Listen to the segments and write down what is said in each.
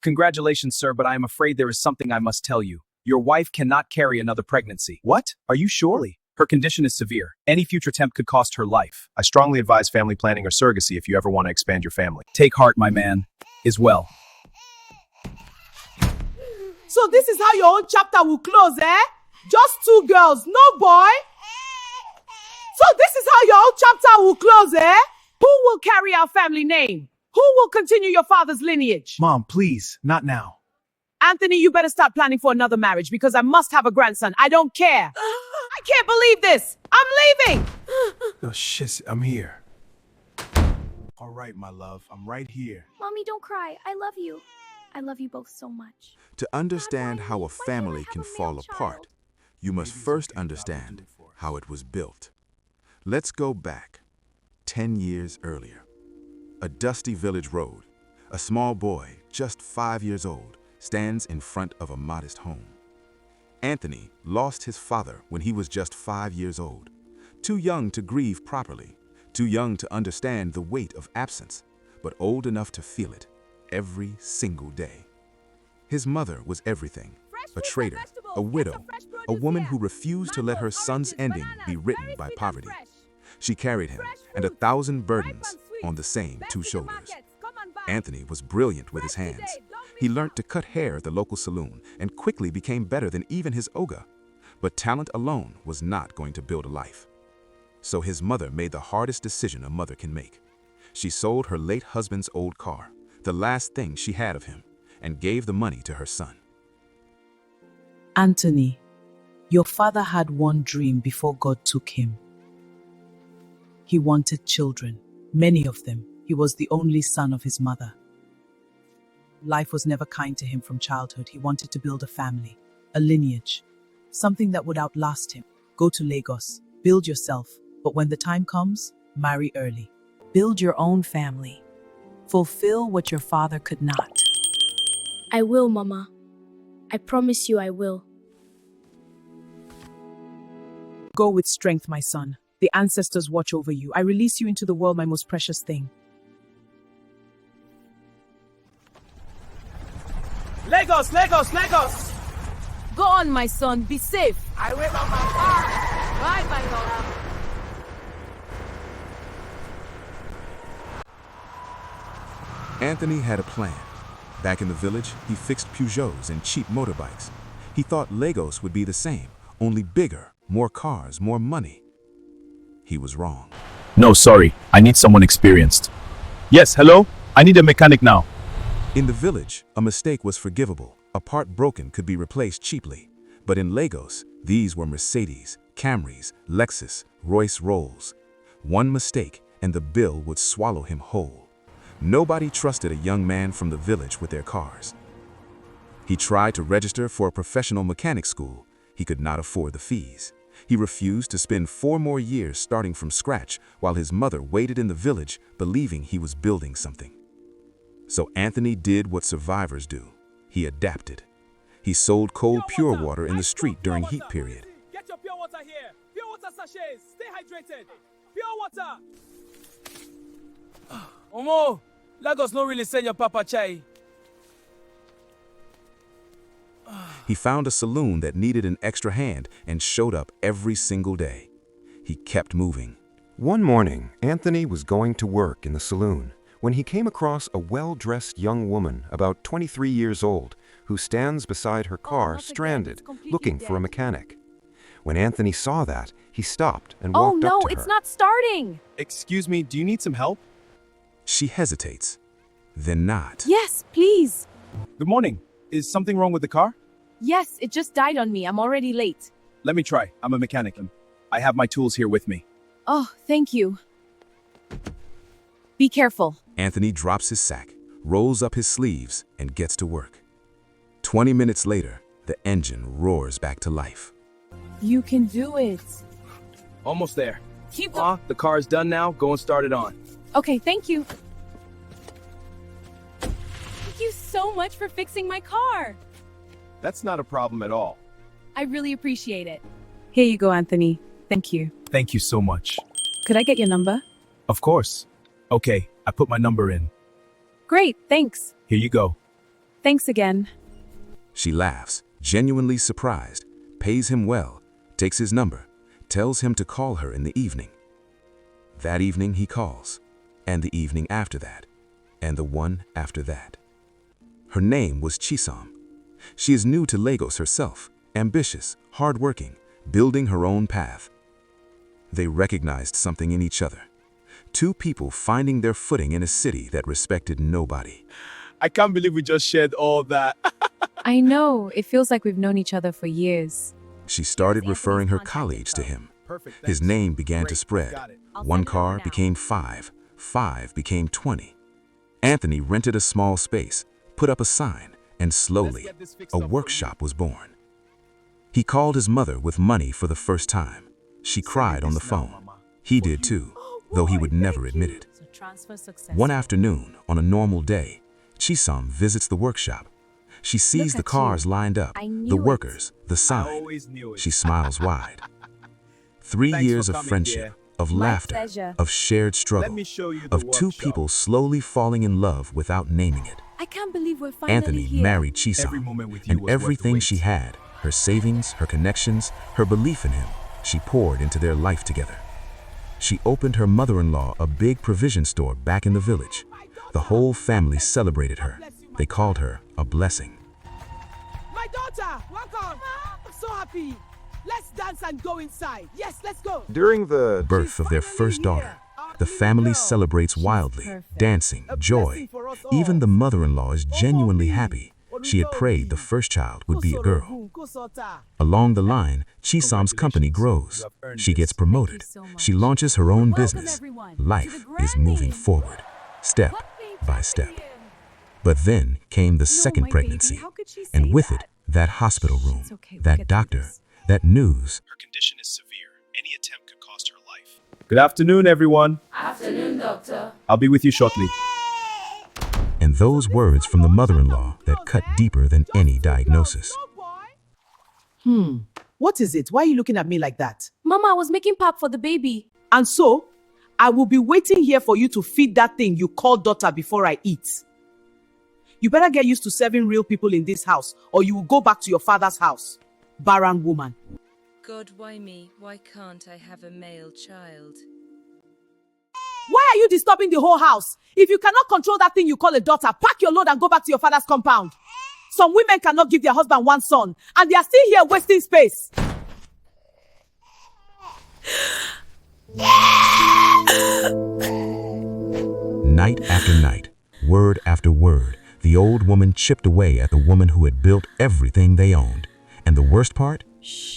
Congratulations, sir, but I am afraid there is something I must tell you. Your wife cannot carry another pregnancy. What? Are you sure? Her condition is severe. Any future attempt could cost her life. I strongly advise family planning or surrogacy if you ever want to expand your family. Take heart, my man. Is well. So this is how your own chapter will close, eh? Just two girls, no boy? So this is how your own chapter will close, eh? Who will carry our family name? Who will continue your father's lineage? Mom, please, not now. Anthony, you better start planning for another marriage because I must have a grandson. I don't care. I can't believe this. I'm leaving. Oh, shit, I'm here. All right, my love, I'm right here. Mommy, don't cry. I love you. I love you both so much. To understand Dad, how a why can't I family have can a male fall child? apart, you must first understand how it was built. Let's go back 10 years earlier. A dusty village road. A small boy, just 5 years old, stands in front of a modest home. Anthony lost his father when he was just 5 years old. Too young to grieve properly, too young to understand the weight of absence, but old enough to feel it every single day. His mother was everything, a traitor, a widow, a woman who refused to let her son's ending be written by poverty. She carried him and 1,000 burdens on the same two shoulders. Anthony was brilliant with his hands. He learned to cut hair at the local saloon and quickly became better than even his oga. But talent alone was not going to build a life. So his mother made the hardest decision a mother can make. She sold her late husband's old car, the last thing she had of him, and gave the money to her son. Anthony, your father had one dream before God took him. He wanted children, many of them. He was the only son of his mother. Life was never kind to him from childhood. He wanted to build a family, a lineage, something that would outlast him. Go to Lagos, build yourself, but when the time comes, marry early. Build your own family. Fulfill what your father could not. I will, Mama. I promise you I will. Go with strength, my son. The ancestors watch over you. I release you into the world, my most precious thing. Lagos, Lagos, Lagos. Go on, my son. Be safe. I wave on my car. Bye, my love. Anthony had a plan. Back in the village, he fixed Peugeots and cheap motorbikes. He thought Lagos would be the same, only bigger, more cars, more money. He was wrong. No, sorry. I need someone experienced. Yes, hello? I need a mechanic now. In the village, a mistake was forgivable. A part broken could be replaced cheaply. But in Lagos, these were Mercedes, Camrys, Lexus, Royce Rolls. One mistake, and the bill would swallow him whole. Nobody trusted a young man from the village with their cars. He tried to register for a professional mechanic school. He could not afford the fees. He refused to spend 4 more years starting from scratch while his mother waited in the village, believing he was building something. So Anthony did what survivors do. He adapted. He sold cold pure water in the street during heat period. Get your pure water here. Pure water sachets. Stay hydrated. Pure water. Omo, Lagos no really send your papa chai. He found a saloon that needed an extra hand and showed up every single day. He kept moving. One morning, Anthony was going to work in the saloon when he came across a well-dressed young woman about 23 years old who stands beside her car stranded, looking for a mechanic. When Anthony saw that, he stopped and Oh walked no, up to her. it's not starting. Excuse me, do you need some help? She hesitates, then nods. Yes, please. Good morning. Is something wrong with the car? Yes, it just died on me. I'm already late. Let me try. I'm a mechanic. I have my tools here with me. Oh, thank you. Be careful. Anthony drops his sack, rolls up his sleeves, and gets to work. 20 minutes later, the engine roars back to life. You can do it. Almost there. Keep going. The car is done now. Go and start it on. Okay, thank you. Thank you so much for fixing my car. That's not a problem at all. I really appreciate it. Here you go, Anthony. Thank you. Thank you so much. Could I get your number? Of course. Okay, I put my number in. Great, thanks. Here you go. Thanks again. She laughs, genuinely surprised, pays him well, takes his number, tells him to call her in the evening. That evening he calls, and the evening after that, and the one after that. Her name was Chisom. She is new to Lagos herself, ambitious, hardworking, building her own path. They recognized something in each other. Two people finding their footing in a city that respected nobody. I can't believe we just shared all that. I know, it feels like we've known each other for years. She started referring her colleagues to him. Perfect. His thanks. name began to Great, spread. got it. One car became 5, 5 became 20. Anthony rented a small space, put up a sign, and slowly, get this fixed a up for you. workshop was born. He called his mother with money for the first time. She cried on the this now, phone. Mama. He did too, though he would never admit it. So transfer success. One afternoon, on a normal day, Chisom visits the workshop. She sees the at cars you. lined up, I knew the it. workers, the I sign. always knew it. She smiles wide. 3 Thanks for years of coming, friendship, dear. of My laughter, pleasure. of shared Let struggle, me show you the of two workshop. people slowly falling in love without naming it. I can't believe we're finally Anthony here. married Every Chisom, moment with you and was worth the everything wait. she had, her savings, her connections, her belief in him, she poured into their life together. She opened her mother-in-law a big provision store back in the village. The whole family celebrated her. They called her a blessing. My daughter, welcome. I'm so happy. Let's dance and go inside. Yes, let's go. During the Birth of their first daughter, the family celebrates wildly, dancing, joy. Even the mother-in-law is genuinely happy. She had prayed the first child would be a girl. Along the line, Chisom's company grows. She gets promoted. She launches her own business. Life is moving forward, step by step. But then came the second pregnancy, and with it, that hospital room, that doctor, that news. Her condition is severe. Any attempt could cost her life. Good afternoon, everyone. Afternoon, doctor. I'll be with you shortly. And those words from the mother-in-law that cut deeper than any diagnosis. What is it? Why are you looking at me like that? Mama, I was making pap for the baby. And so, I will be waiting here for you to feed that thing you call daughter before I eat. You better get used to serving real people in this house, or you will go back to your father's house. Barren woman. God, why me? Why can't I have a male child? Why are you disturbing the whole house? If you cannot control that thing you call a daughter, pack your load and go back to your father's compound. Some women cannot give their husband one son, and they are still here wasting space. Night after night, word after word, the old woman chipped away at the woman who had built everything they owned. And the worst part?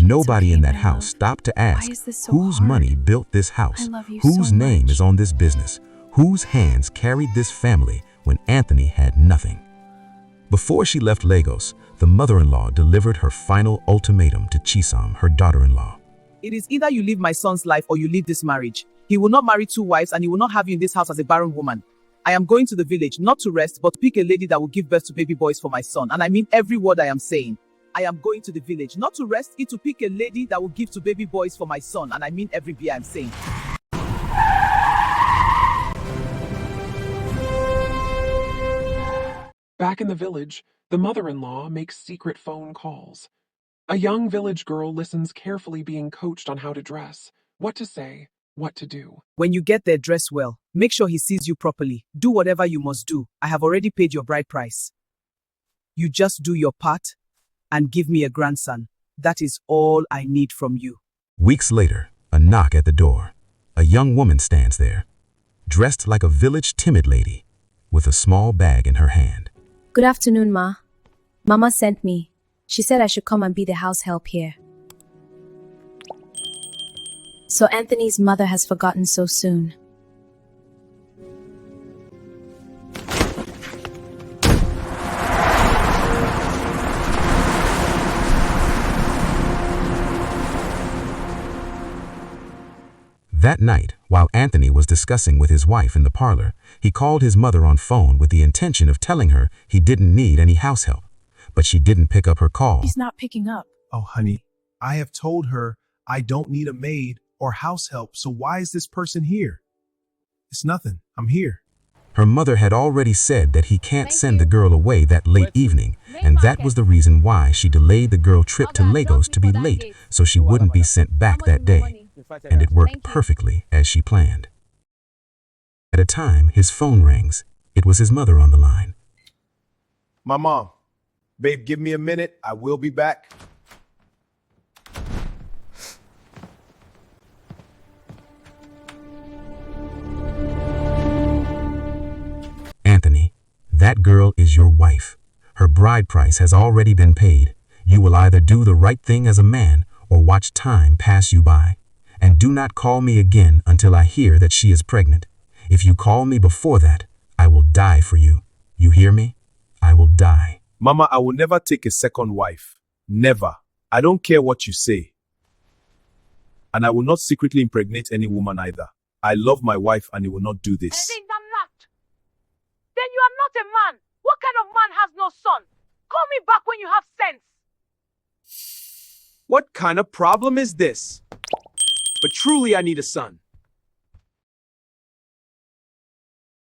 Nobody in that house stopped to ask is this so whose hard? money built this house, I love you whose so name much. is on this business, whose hands carried this family when Anthony had nothing. Before she left Lagos, the mother-in-law delivered her final ultimatum to Chisom, her daughter-in-law. It is either you live my son's life or you leave this marriage. He will not marry 2 wives and he will not have you in this house as a barren woman. I am going to the village, not to rest, but to pick a lady that will give birth to baby boys for my son. And I mean every word I am saying. I am going to the village, not to rest, it to pick a lady that will give to baby boys for my son. And I mean every bit I am saying. Back in the village, the mother-in-law makes secret phone calls. A young village girl listens carefully, being coached on how to dress, what to say, what to do. When you get there, dress well. Make sure he sees you properly. Do whatever you must do. I have already paid your bride price. You just do your part and give me a grandson. That is all I need from you. Weeks later, a knock at the door. A young woman stands there, dressed like a village timid lady, with a small bag in her hand. Good afternoon, Ma. Mama sent me. She said I should come and be the house help here. So Anthony's mother has forgotten so soon. That night, while Anthony was discussing with his wife in the parlor, he called his mother on phone with the intention of telling her he didn't need any house help. But she didn't pick up her call. He's not picking up. Oh, honey, I have told her I don't need a maid or house help, so why is this person here? It's nothing. I'm here. Her mother had already said that he can't send the girl away that late evening, and that was the reason why she delayed the girl trip to Lagos to be late so she wouldn't be sent back that day. And it worked perfectly as she planned. At a time, his phone rings. It was his mother on the line. My mom. Babe, give me a minute. I will be back. Anthony, that girl is your wife. Her bride price has already been paid. You will either do the right thing as a man or watch time pass you by. And do not call me again until I hear that she is pregnant. If you call me before that, I will die for you. You hear me? I will die. Mama, I will never take a second wife. Never. I don't care what you say. And I will not secretly impregnate any woman either. I love my wife and he will not do this. Then I'm not. Then you are not a man. What kind of man has no son? Call me back when you have sense. What kind of problem is this? But truly I need a son.